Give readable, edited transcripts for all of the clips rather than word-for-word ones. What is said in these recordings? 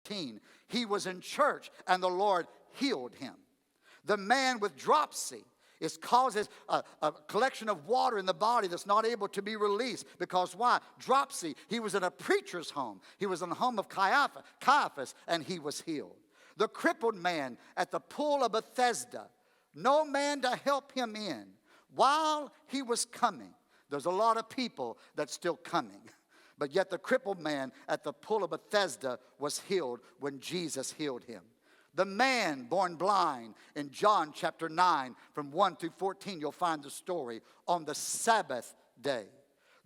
14, he was in church and the Lord healed him. The man with dropsy, it causes a collection of water in the body that's not able to be released. Because why? Dropsy. He was in a preacher's home. He was in the home of Caiaphas, and he was healed. The crippled man at the pool of Bethesda, no man to help him in. While he was coming, there's a lot of people that's still coming. But yet the crippled man at the pool of Bethesda was healed when Jesus healed him. The man born blind in John chapter 9 from 1 through 14, you'll find the story on the Sabbath day.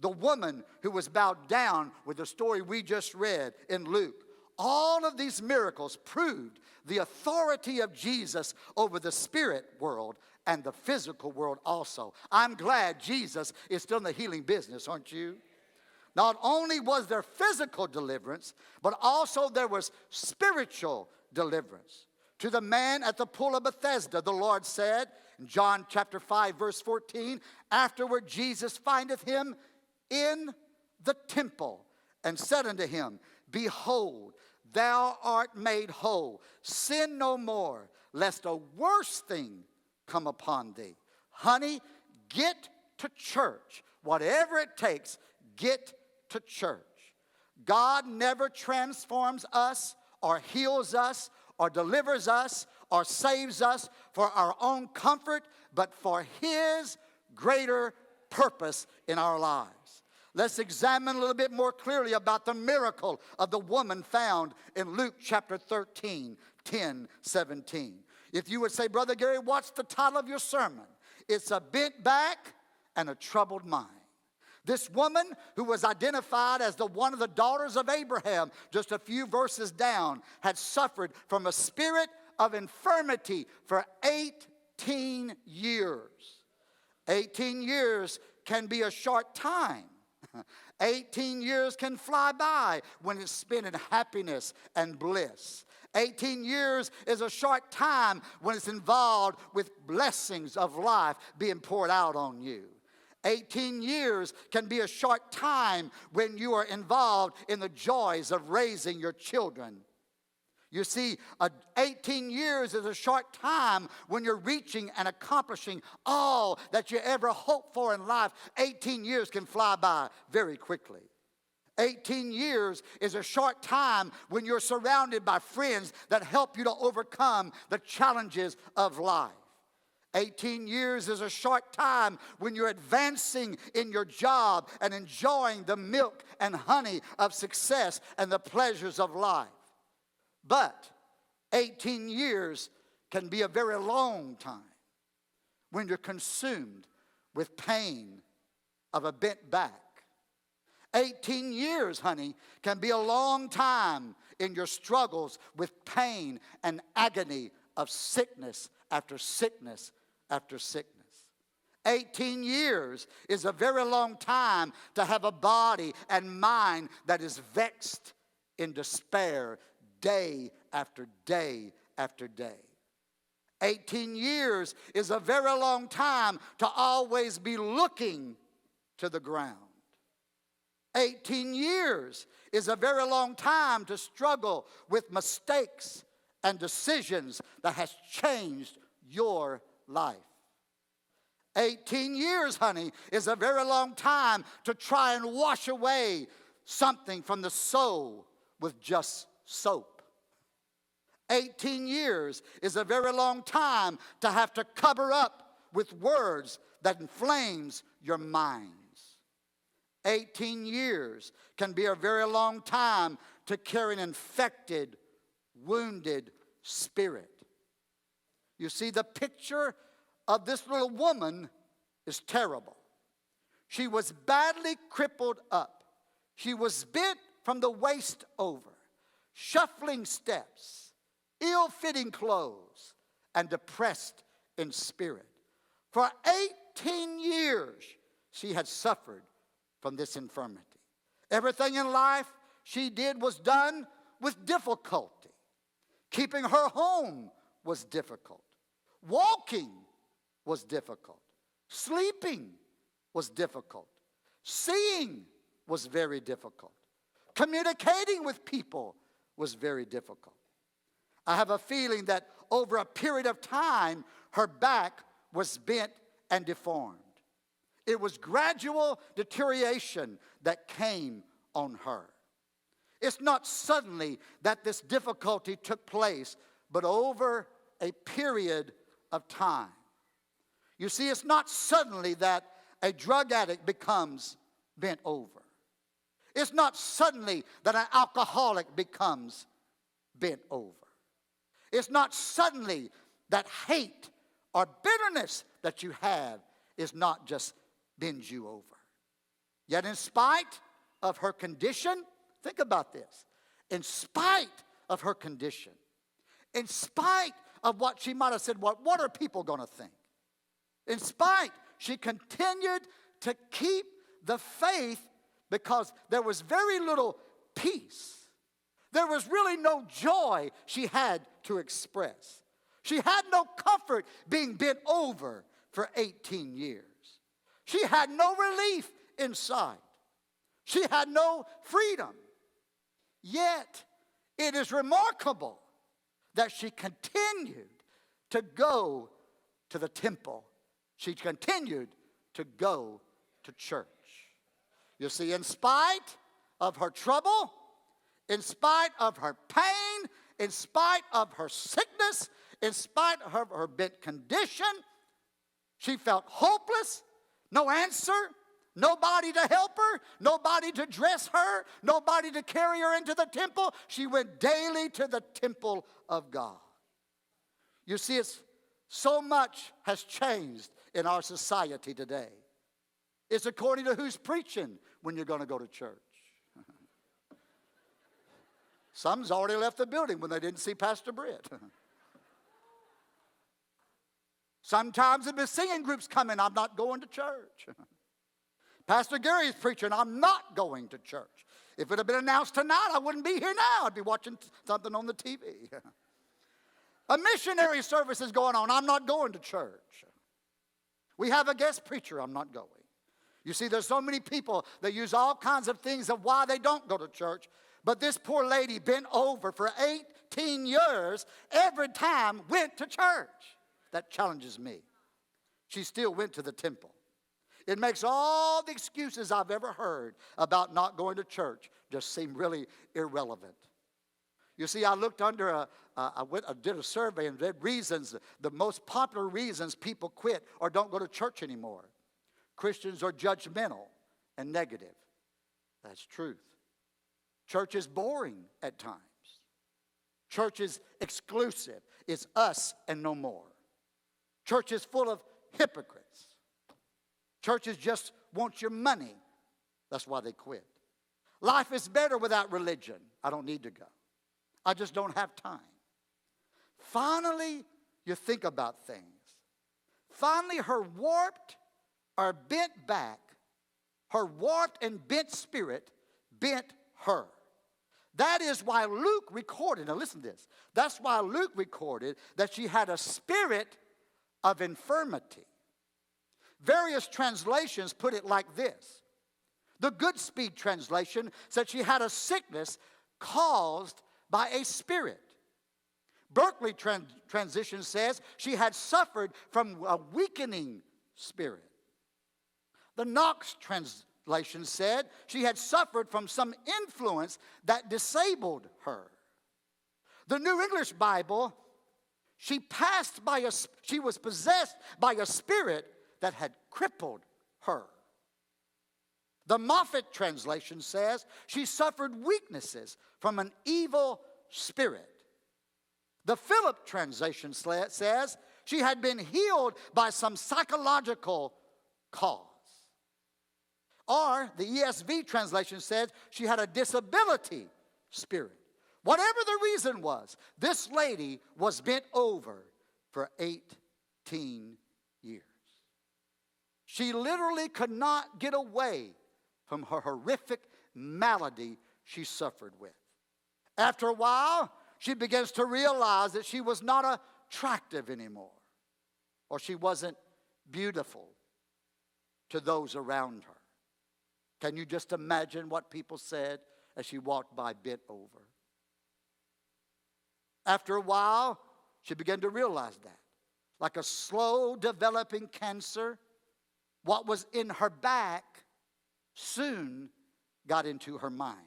The woman who was bowed down with the story we just read in Luke. All of these miracles proved the authority of Jesus over the spirit world and the physical world also. I'm glad Jesus is still in the healing business, aren't you? Not only was there physical deliverance, but also there was spiritual deliverance. To the man at the pool of Bethesda, the Lord said in John chapter 5 verse 14, afterward Jesus findeth him in the temple and said unto him, behold, thou art made whole. Sin no more, lest a worse thing come upon thee. Honey, get to church. Whatever it takes, get to church. God never transforms us or heals us or delivers us or saves us for our own comfort, but for his greater purpose in our lives. Let's examine a little bit more clearly about the miracle of the woman found in Luke chapter 13, 10, 17. If you would say, Brother Gary, what's the title of your sermon? It's a bent back and a troubled mind. This woman, who was identified as one of the daughters of Abraham, just a few verses down, had suffered from a spirit of infirmity for 18 years. 18 years can be a short time. 18 years can fly by when it's spent in happiness and bliss. 18 years is a short time when it's involved with blessings of life being poured out on you. 18 years can be a short time when you are involved in the joys of raising your children. You see, 18 years is a short time when you're reaching and accomplishing all that you ever hoped for in life. 18 years can fly by very quickly. 18 years is a short time when you're surrounded by friends that help you to overcome the challenges of life. 18 years is a short time when you're advancing in your job and enjoying the milk and honey of success and the pleasures of life. But 18 years can be a very long time when you're consumed with pain of a bent back. 18 years, honey, can be a long time in your struggles with pain and agony of sickness after sickness after sickness. 18 years is a very long time to have a body and mind that is vexed in despair day after day after day. 18 years is a very long time to always be looking to the ground. 18 years is a very long time to struggle with mistakes and decisions that has changed your life. 18 years, honey, is a very long time to try and wash away something from the soul with just soap. 18 years is a very long time to have to cover up with words that inflames your minds. 18 years can be a very long time to carry an infected, wounded spirit. You see, the picture of this little woman is terrible. She was badly crippled up. She was bent from the waist over, shuffling steps, ill-fitting clothes, and depressed in spirit. For 18 years, she had suffered from this infirmity. Everything in life she did was done with difficulty. Keeping her home was difficult. Walking was difficult. Sleeping was difficult. Seeing was very difficult. Communicating with people was very difficult. I have a feeling that over a period of time, her back was bent and deformed. It was gradual deterioration that came on her. It's not suddenly that this difficulty took place, but over a period of time. You see, it's not suddenly that a drug addict becomes bent over. It's not suddenly that an alcoholic becomes bent over. It's not suddenly that hate or bitterness that you have is not just bends you over. Yet in spite of her condition, think about this. In spite of her condition, in spite of what she might have said, what are people going to think? In spite, she continued to keep the faith because there was very little peace. There was really no joy she had to express. She had no comfort being bent over for 18 years. She had no relief inside. She had no freedom. Yet, it is remarkable that she continued to go to the temple. She continued to go to church. You see, in spite of her trouble, in spite of her pain, in spite of her sickness, in spite of her bent condition, she felt hopeless, no answer, nobody to help her, nobody to dress her, nobody to carry her into the temple. She went daily to the temple of God. You see, so much has changed in our society today. It's according to who's preaching when you're going to go to church. Some's already left the building when they didn't see Pastor Britt. Sometimes if the singing group's coming, I'm not going to church. Pastor Gary's preaching, I'm not going to church. If it had been announced tonight, I wouldn't be here now. I'd be watching something on the TV. A missionary service is going on. I'm not going to church. We have a guest preacher. I'm not going. You see, there's so many people that use all kinds of things of why they don't go to church. But this poor lady bent over for 18 years, every time went to church. That challenges me. She still went to the temple. It makes all the excuses I've ever heard about not going to church just seem really irrelevant. You see, I looked under I did a survey and read reasons, the most popular reasons people quit or don't go to church anymore. Christians are judgmental and negative. That's truth. Church is boring at times. Church is exclusive. It's us and no more. Church is full of hypocrites. Churches just want your money. That's why they quit. Life is better without religion. I don't need to go. I just don't have time. Finally, you think about things. Finally, her warped or bent back, her warped and bent spirit bent her. That is why Luke recorded, now listen to this. That's why Luke recorded that she had a spirit of infirmity. Various translations put it like this. The Good Speed translation said she had a sickness caused by a spirit. Berkeley transition says she had suffered from a weakening spirit. The Knox translation said she had suffered from some influence that disabled her. The New English Bible, she was possessed by a spirit that had crippled her. The Moffat translation says she suffered weaknesses from an evil spirit. The Philip translation says she had been healed by some psychological cause. Or the ESV translation says she had a disability spirit. Whatever the reason was, this lady was bent over for 18 years. She literally could not get away from her horrific malady she suffered with. After a while, she begins to realize that she was not attractive anymore, or she wasn't beautiful to those around her. Can you just imagine what people said as she walked by bent over? After a while, she began to realize that. Like a slow developing cancer, what was in her back soon got into her mind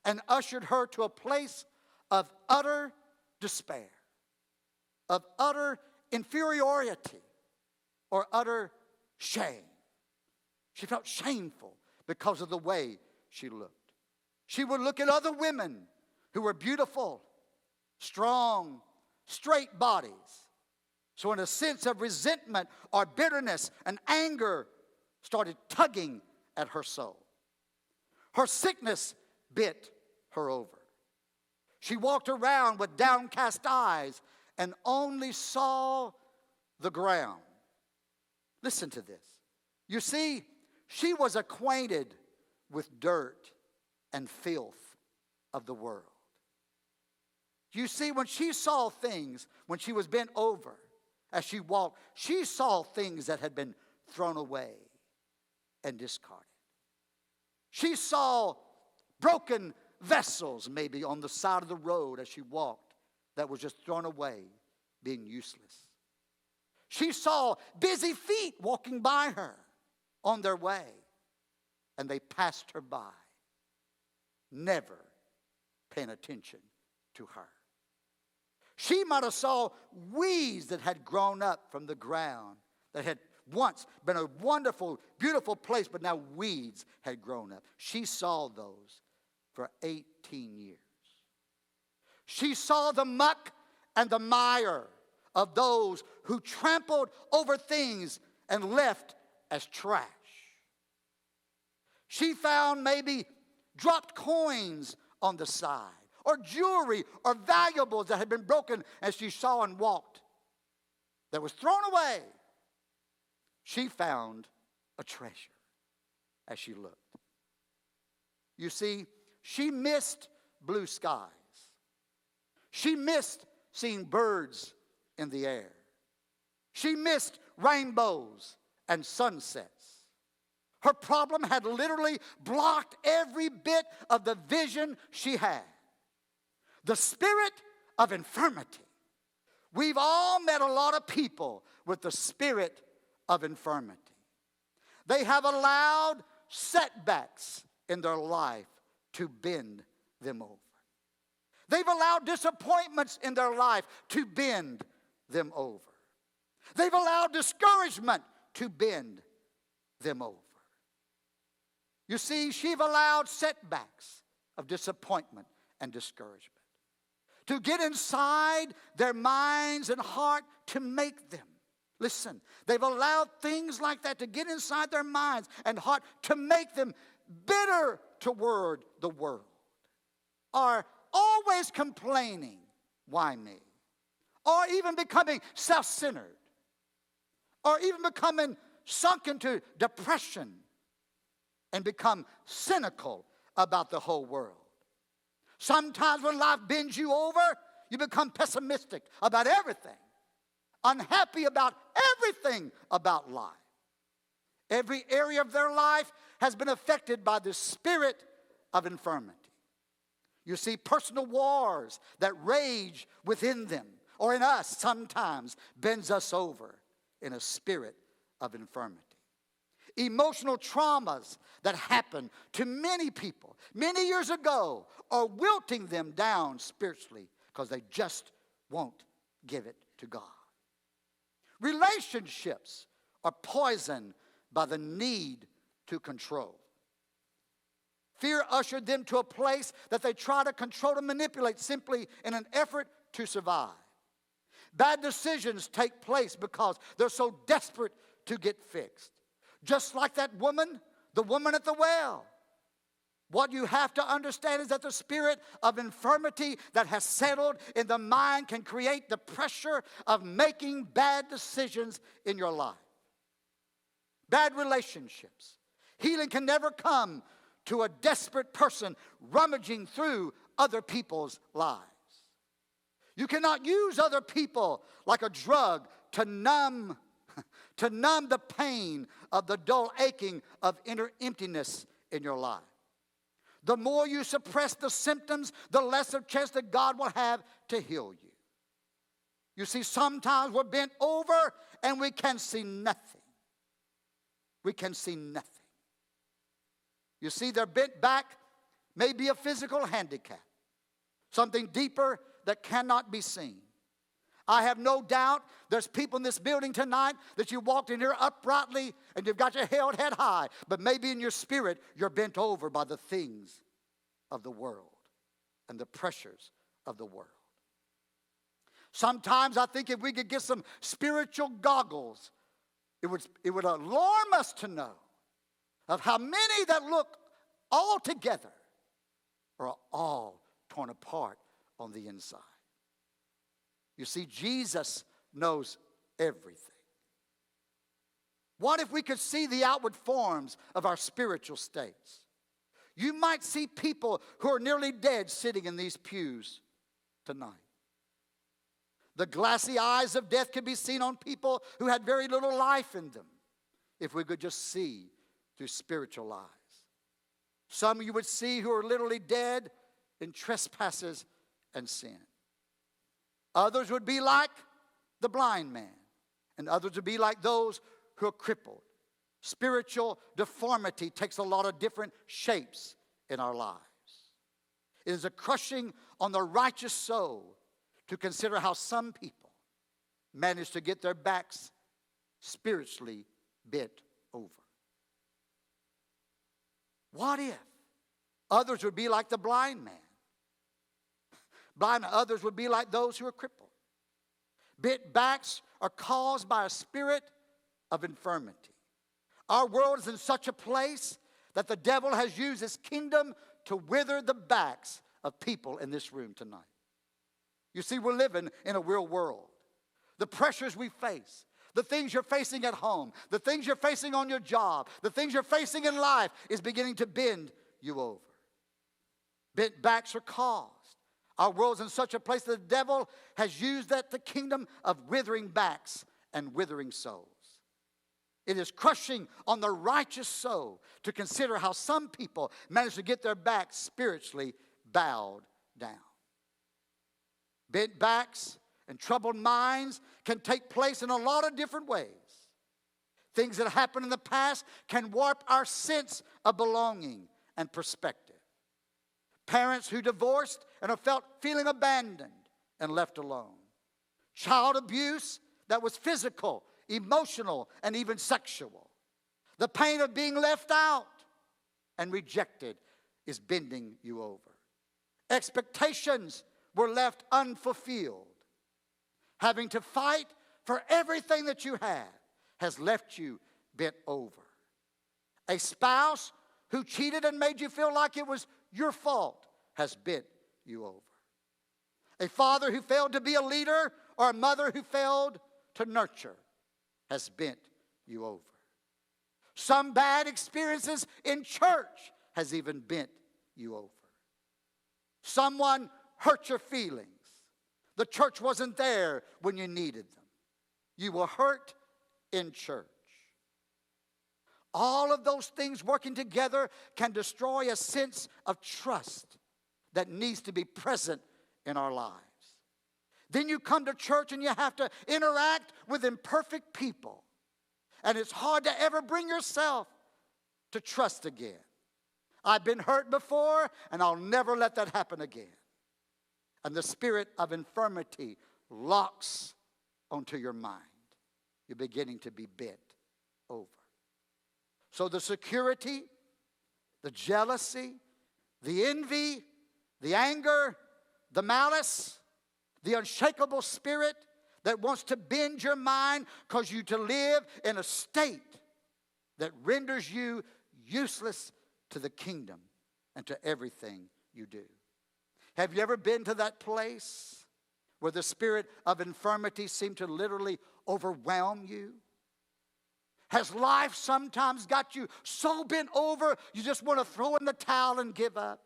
and ushered her to a place of utter despair, of utter inferiority, or utter shame. She felt shameful because of the way she looked. She would look at other women who were beautiful, strong, straight bodies. So in a sense of resentment or bitterness and anger started tugging at her soul. Her sickness bit her over. She walked around with downcast eyes and only saw the ground. Listen to this. You see, she was acquainted with dirt and filth of the world. You see, when she saw things, when she was bent over, as she walked, she saw things that had been thrown away and discarded. She saw broken vessels maybe on the side of the road as she walked that was just thrown away, being useless. She saw busy feet walking by her on their way, and they passed her by, never paying attention to her. She might have saw weeds that had grown up from the ground, that had once been a wonderful, beautiful place, but now weeds had grown up. She saw those for 18 years. She saw the muck and the mire of those who trampled over things and left as trash. She found maybe dropped coins on the side, or jewelry, or valuables that had been broken as she saw and walked, that was thrown away. She found a treasure as she looked. You see, she missed blue skies. She missed seeing birds in the air. She missed rainbows and sunsets. Her problem had literally blocked every bit of the vision she had. The spirit of infirmity. We've all met a lot of people with the spirit of infirmity. They have allowed setbacks in their life to bend them over. They've allowed disappointments in their life to bend them over. They've allowed discouragement to bend them over. You see, she've allowed setbacks of disappointment and discouragement to get inside their minds and heart to make them. Listen, they've allowed things like that to get inside their minds and heart to make them bitter toward the world, or always complaining, why me? Or even becoming self-centered, or even becoming sunk into depression and become cynical about the whole world. Sometimes when life bends you over, you become pessimistic about everything, unhappy about everything about life. Every area of their life has been affected by the spirit of infirmity. You see, personal wars that rage within them or in us sometimes bends us over in a spirit of infirmity. Emotional traumas that happen to many people many years ago are wilting them down spiritually because they just won't give it to God. Relationships are poisoned by the need to control. Fear ushered them to a place that they try to control and manipulate simply in an effort to survive. Bad decisions take place because they're so desperate to get fixed. Just like that woman, the woman at the well. What you have to understand is that the spirit of infirmity that has settled in the mind can create the pressure of making bad decisions in your life. Bad relationships. Healing can never come to a desperate person rummaging through other people's lives. You cannot use other people like a drug to numb the pain of the dull aching of inner emptiness in your life. The more you suppress the symptoms, the less of chance that God will have to heal you. You see, sometimes we're bent over and we can see nothing. We can see nothing. You see, they're bent back may be a physical handicap, something deeper that cannot be seen. I have no doubt there's people in this building tonight that you walked in here uprightly and you've got your head high, but maybe in your spirit you're bent over by the things of the world and the pressures of the world. Sometimes I think if we could get some spiritual goggles, it would alarm us to know of how many that look all together are all torn apart on the inside. You see, Jesus knows everything. What if we could see the outward forms of our spiritual states? You might see people who are nearly dead sitting in these pews tonight. The glassy eyes of death can be seen on people who had very little life in them, if we could just see through spiritual eyes. Some you would see who are literally dead in trespasses and sin. Others would be like the blind man, and others would be like those who are crippled. Spiritual deformity takes a lot of different shapes in our lives. It is a crushing on the righteous soul to consider how some people manage to get their backs spiritually bent over. What if others would be like the blind man? Blind others would be like those who are crippled. Bent backs are caused by a spirit of infirmity. Our world is in such a place that the devil has used his kingdom to wither the backs of people in this room tonight. You see, we're living in a real world. The pressures we face, the things you're facing at home, the things you're facing on your job, the things you're facing in life is beginning to bend you over. Bent backs are caused. Our world's in such a place that the devil has used that the kingdom of withering backs and withering souls. It is crushing on the righteous soul to consider how some people manage to get their backs spiritually bowed down. Bent backs and troubled minds can take place in a lot of different ways. Things that happened in the past can warp our sense of belonging and perspective. Parents who divorced and have felt feeling abandoned and left alone. Child abuse that was physical, emotional, and even sexual. The pain of being left out and rejected is bending you over. Expectations were left unfulfilled. Having to fight for everything that you have has left you bent over. A spouse who cheated and made you feel like it was your fault has bent you over. A father who failed to be a leader or a mother who failed to nurture has bent you over. Some bad experiences in church has even bent you over. Someone hurt your feelings. The church wasn't there when you needed them. You were hurt in church. All of those things working together can destroy a sense of trust that needs to be present in our lives. Then you come to church and you have to interact with imperfect people. And it's hard to ever bring yourself to trust again. I've been hurt before and I'll never let that happen again. And the spirit of infirmity locks onto your mind. You're beginning to be bent over. So the security, the jealousy, the envy, the anger, the malice, the unshakable spirit that wants to bend your mind cause you to live in a state that renders you useless to the kingdom and to everything you do. Have you ever been to that place where the spirit of infirmity seemed to literally overwhelm you? Has life sometimes got you so bent over you just want to throw in the towel and give up?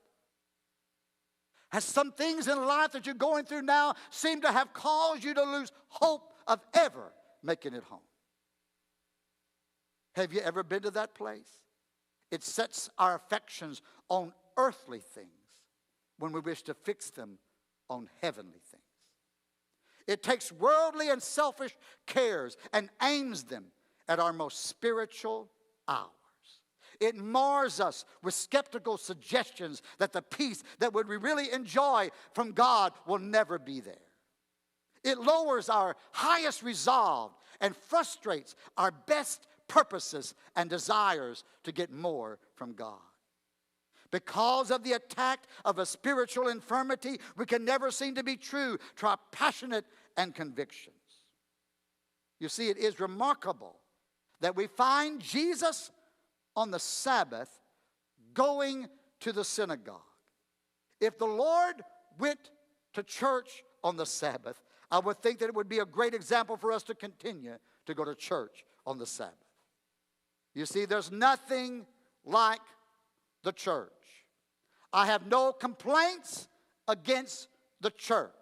Has some things in life that you're going through now seem to have caused you to lose hope of ever making it home? Have you ever been to that place? It sets our affections on earthly things when we wish to fix them on heavenly things. It takes worldly and selfish cares and aims them at our most spiritual hours. It mars us with skeptical suggestions that the peace that we really enjoy from God will never be there. It lowers our highest resolve and frustrates our best purposes and desires to get more from God. Because of the attack of a spiritual infirmity, we can never seem to be true to our passionate and convictions. You see, it is remarkable that we find Jesus on the Sabbath going to the synagogue. If the Lord went to church on the Sabbath, I would think that it would be a great example for us to continue to go to church on the Sabbath. You see, there's nothing like the church. I have no complaints against the church.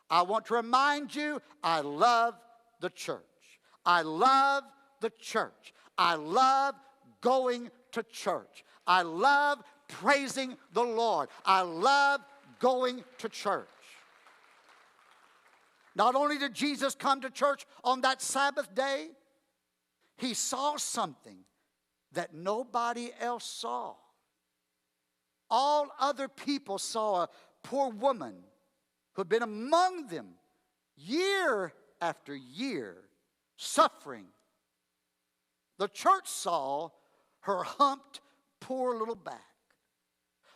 I want to remind you, I love the church. I love the church. I love going to church. I love praising the Lord. I love going to church. Not only did Jesus come to church on that Sabbath day, he saw something that nobody else saw. All other people saw a poor woman who had been among them year after year, suffering. The church saw her humped, poor little back.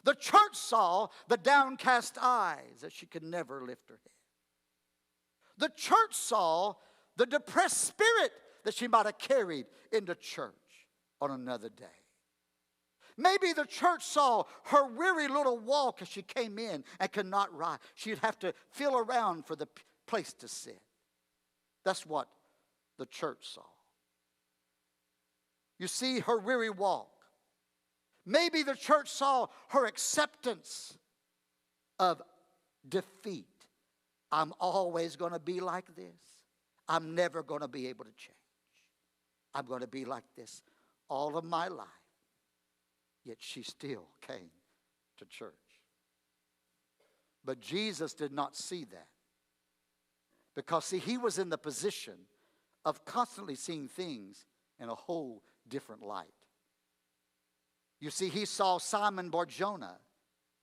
The church saw the downcast eyes that she could never lift her head. The church saw the depressed spirit that she might have carried into church on another day. Maybe the church saw her weary little walk as she came in and could not rise. She'd have to feel around for the place to sit. That's what the church saw. You see her weary walk. Maybe the church saw her acceptance of defeat. I'm always going to be like this. I'm never going to be able to change. I'm going to be like this all of my life. Yet she still came to church. But Jesus did not see that. Because, see, he was in the position of constantly seeing things in a whole different light. You see, he saw Simon Bar-Jonah,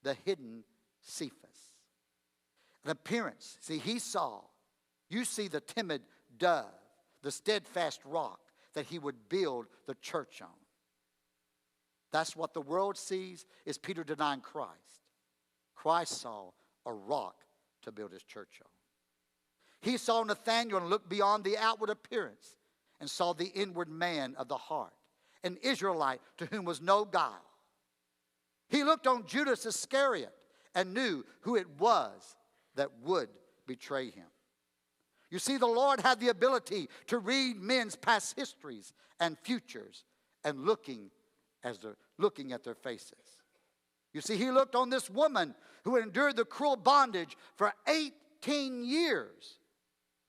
the hidden Cephas. An appearance. See, he saw. You see the timid dove, the steadfast rock that he would build the church on. That's what the world sees, is Peter denying Christ. Christ saw a rock to build his church on. He saw Nathanael and looked beyond the outward appearance and saw the inward man of the heart, an Israelite to whom was no guile. He looked on Judas Iscariot and knew who it was that would betray him. You see, the Lord had the ability to read men's past histories and futures and looking at their faces. You see, he looked on this woman who had endured the cruel bondage for 18 years,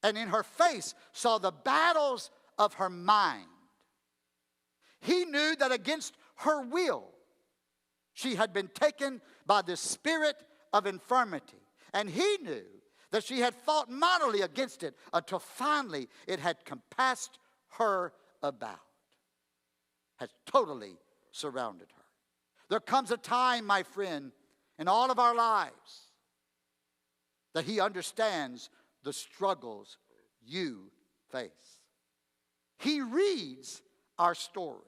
and in her face saw the battles of her mind. He knew that against her will, she had been taken by the spirit of infirmity. And he knew that she had fought mightily against it until finally it had compassed her about, had totally surrounded her. There comes a time, my friend, in all of our lives that he understands the struggles you face. He reads our stories.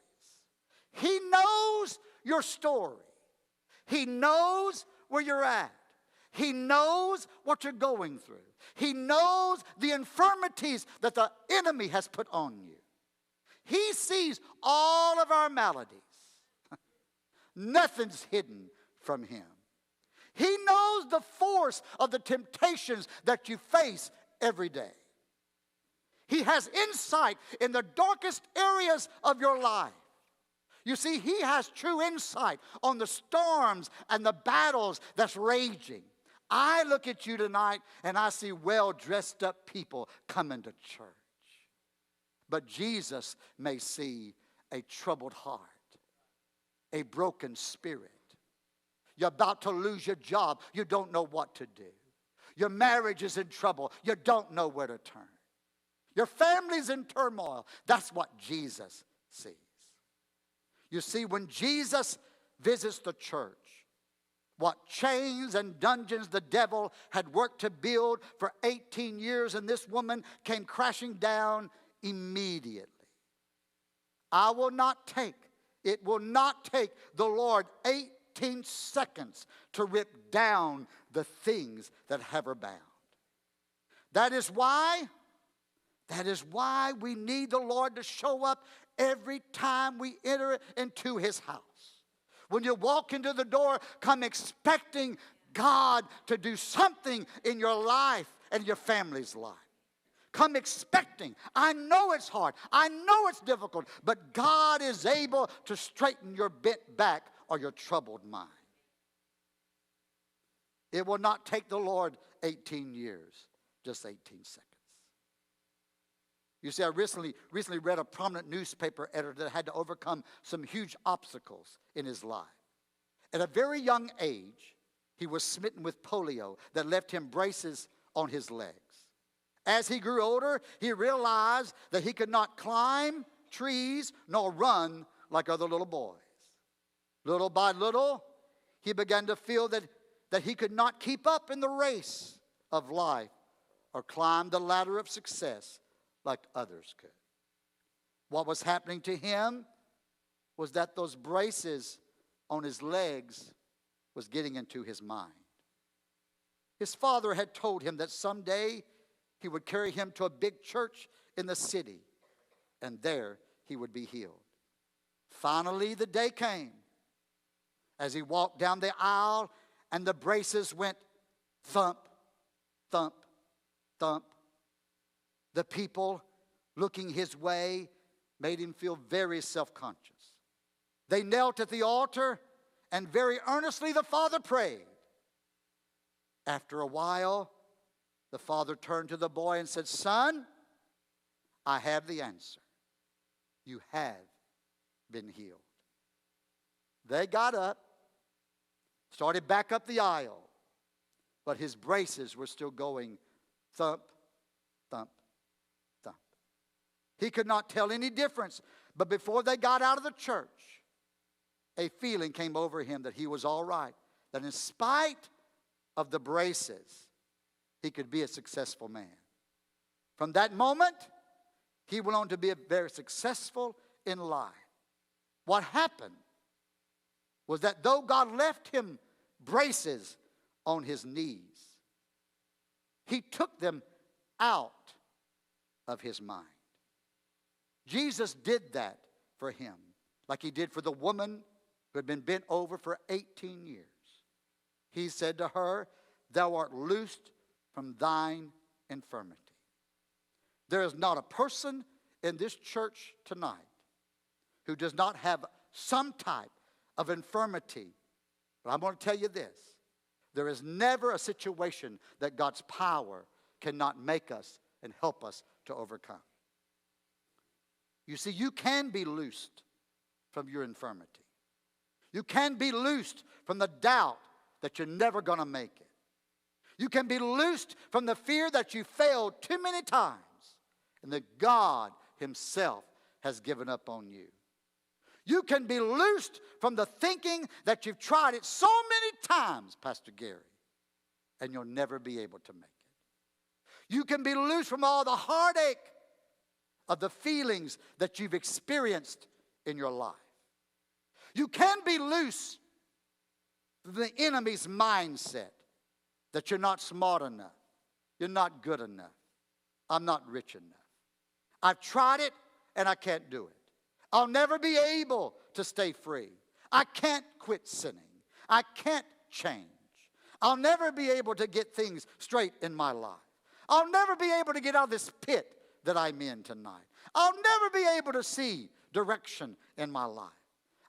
He knows your story. He knows where you're at. He knows what you're going through. He knows the infirmities that the enemy has put on you. He sees all of our maladies. Nothing's hidden from him. He knows the force of the temptations that you face every day. He has insight in the darkest areas of your life. You see, he has true insight on the storms and the battles that's raging. I look at you tonight and I see well-dressed up people coming to church. But Jesus may see a troubled heart, a broken spirit. You're about to lose your job. You don't know what to do. Your marriage is in trouble. You don't know where to turn. Your family's in turmoil. That's what Jesus sees. You see, when Jesus visits the church, what chains and dungeons the devil had worked to build for 18 years in this woman came crashing down immediately. It will not take the Lord 18 seconds to rip down the things that have her bound. That is why we need the Lord to show up every time we enter into His house. When you walk into the door, come expecting God to do something in your life and your family's life. Come expecting. I know it's hard. I know it's difficult. But God is able to straighten your bent back or your troubled mind. It will not take the Lord 18 years, just 18 seconds. You see, I recently read a prominent newspaper editor that had to overcome some huge obstacles in his life. At a very young age, he was smitten with polio that left him braces on his legs. As he grew older, he realized that he could not climb trees nor run like other little boys. Little by little, he began to feel that he could not keep up in the race of life or climb the ladder of success like others could. What was happening to him was that those braces on his legs was getting into his mind. His father had told him that someday he would carry him to a big church in the city, and there he would be healed. Finally, the day came as he walked down the aisle, and the braces went thump, thump, thump. The people looking his way made him feel very self-conscious. They knelt at the altar, and very earnestly the father prayed. After a while, the father turned to the boy and said, "Son, I have the answer. You have been healed." They got up, started back up the aisle, but his braces were still going thump, thump, thump. He could not tell any difference, but before they got out of the church, a feeling came over him that he was all right, that in spite of the braces, he could be a successful man. From that moment, he went on to be very successful in life. What happened was that though God left him braces on his knees, He took them out of his mind. Jesus did that for him, like He did for the woman who had been bent over for 18 years. He said to her, "Thou art loosed from thine infirmity." There is not a person in this church tonight who does not have some type of infirmity. But I'm going to tell you this. There is never a situation that God's power cannot make us and help us to overcome. You see, you can be loosed from your infirmity. You can be loosed from the doubt that you're never going to make it. You can be loosed from the fear that you failed too many times and that God Himself has given up on you. You can be loosed from the thinking that you've tried it so many times, Pastor Gary, and you'll never be able to make it. You can be loosed from all the heartache of the feelings that you've experienced in your life. You can be loose from the enemy's mindset that you're not smart enough, you're not good enough, I'm not rich enough. I've tried it and I can't do it. I'll never be able to stay free. I can't quit sinning. I can't change. I'll never be able to get things straight in my life. I'll never be able to get out of this pit that I'm in tonight. I'll never be able to see direction in my life.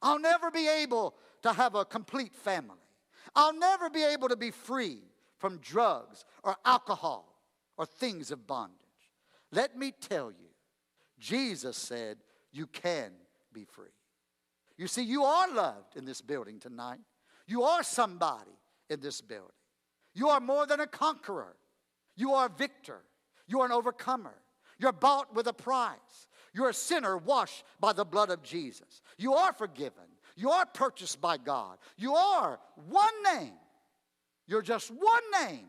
I'll never be able to have a complete family. I'll never be able to be free from drugs or alcohol or things of bondage. Let me tell you, Jesus said you can be free. You see, you are loved in this building tonight. You are somebody in this building. You are more than a conqueror. You are a victor. You are an overcomer. You're bought with a price. You're a sinner washed by the blood of Jesus. You are forgiven. You are purchased by God. You are one name. You're just one name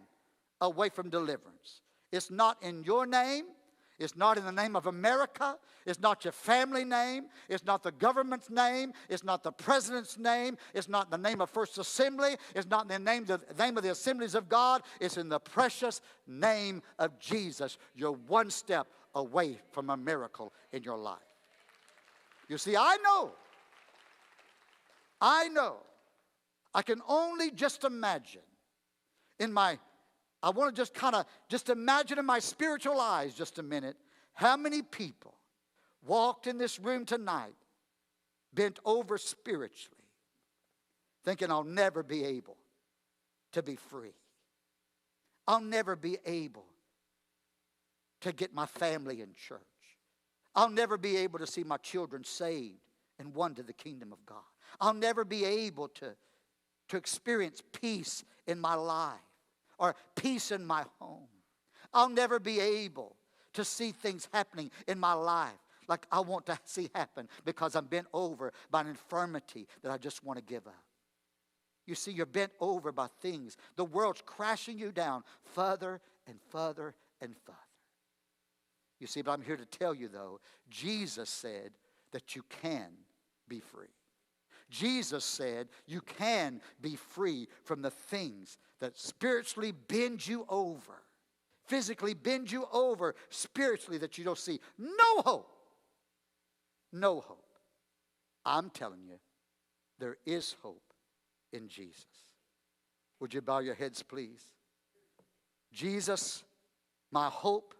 away from deliverance. It's not in your name. It's not in the name of America. It's not your family name. It's not the government's name. It's not the president's name. It's not the name of First Assembly. It's not the name of the Assemblies of God. It's in the precious name of Jesus. You're one step away from a miracle in your life. You see, I know. I can only just imagine I want to just imagine in my spiritual eyes just a minute how many people walked in this room tonight bent over spiritually, thinking I'll never be able to be free. I'll never be able to get my family in church. I'll never be able to see my children saved and won to the kingdom of God. I'll never be able to experience peace in my life or peace in my home. I'll never be able to see things happening in my life like I want to see happen because I'm bent over by an infirmity that I just want to give up. You see, you're bent over by things. The world's crashing you down further and further and further. You see, but I'm here to tell you, though, Jesus said that you can be free. Jesus said you can be free from the things that spiritually bend you over, physically bend you over, spiritually that you don't see. No hope. No hope. I'm telling you, there is hope in Jesus. Would you bow your heads, please? Jesus, my hope